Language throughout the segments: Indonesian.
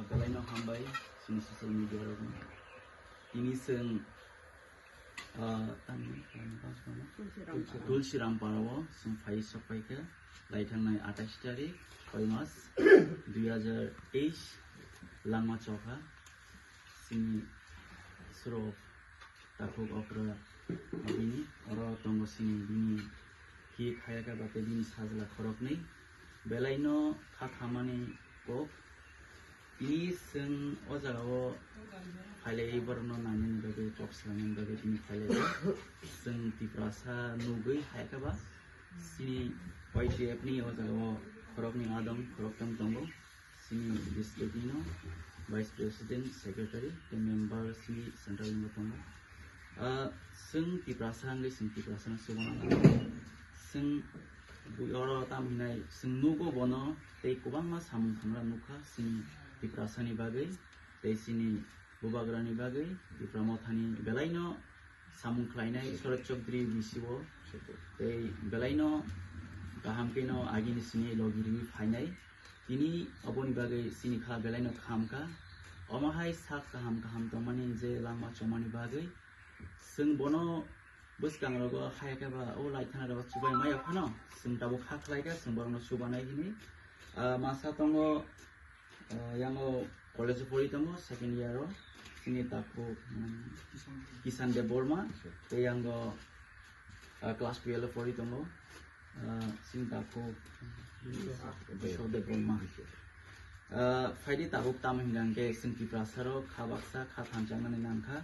belai no hambai sini social media ro ini seng Tulsi Ramparawo seng fai sapai ke lai thangnai 28 tarik 6 mas 2023 langma choka sini suro takuk okra abini oro tongo sini bini ki khaya ka bate bini sajla khorok nei belai no khamani ko ini seng ojagao फाइले बरनो नानी बगे tops line बगे तिनी फाइले सं तिफ्रासा नुगै हायकाबा सिनी वाइटीएफ नि ओजागो खरकनि आदम खरकतम दंगो सिनी डिस्ट्रिक्टनो vice president secretary the member सिनी सेंट्रल नि दंगो सं तिफ्रासा नगै सं तिफ्रासा सुबना सं बुयरो तामिनाय सं नुगो बनो ते गोबांमा सामु खामरा नुखा सिनी तिफ्रासानि बागै ते सिनी Bubagrani bagai di pramothani belaino samung klainai sorot chokdri bisiwo tei belaino gaham keno agini sini logiri phainai ini aboni bagai sini kha belaino khamka omahai sak kaham tomani je langma chomani bagai sing bono buskang rogo hayaka ba o laithana rogo chubai maya phano sing tabo kha khlaika sing bono subanai hini masa tongo yango college pori tongo second year ro sini taku Kisan de Borma yang go kelas 12 pori tongo sini taku de Borma faidi taku tamu hinggang ke sing kiprasaro khabaksa kha thanjangani nangkha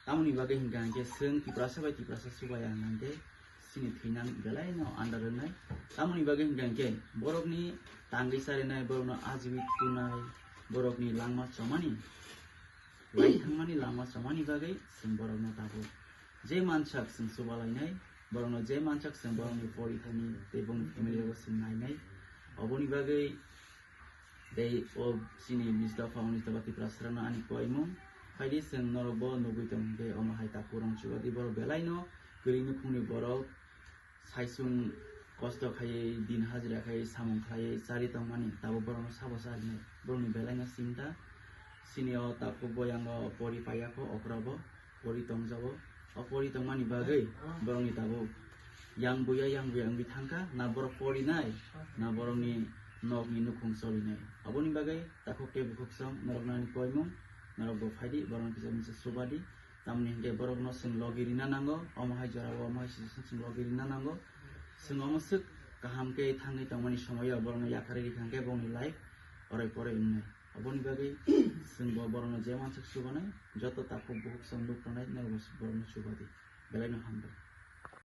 tamuni bage hinggang ke sing kiprasa bai kiprasa subaya nangke sini thinan belai no andaranai tamuni bage hinggang ke borokni tanggi sarenai borokno ajibit tunai borokni langma chomani lai thangmani lama samani bagai sing borokno tabu je manchak sing subalainai borokno je manchak sing borokni pori thani tebong family ro sing nainai oboni bagai dei o sini misda fauni tabati prasrana ani koimo faidi sing norobo noguitong de omahai takurong chugadi bor belaino grini khuni borok saisung kosto khai din hajra khai samung khai sari tongmani tabu borokno sabosari borokni belaino sinta Sinio taku boyango pori payako okrabo pori tongjabo pori tongmani bagai borongni tabo yang buya angbi thangka na borok pori nai na borongni nogni nukhung soli nai aboni bagai taku ke bukhoksam norognani koimo norogo phaidi borong pisami subadi tamni hingge borok no sing logiri na nango omahai jarawo omahai sing logiri na nango sing omasuk kaham ke thangai tongmani somoyo borong yakari thangke bongni life orai pore imne aboni bagai sing borno je manchak subanai joto taku buhuk sam luk tonai na borno subadi belai no hamba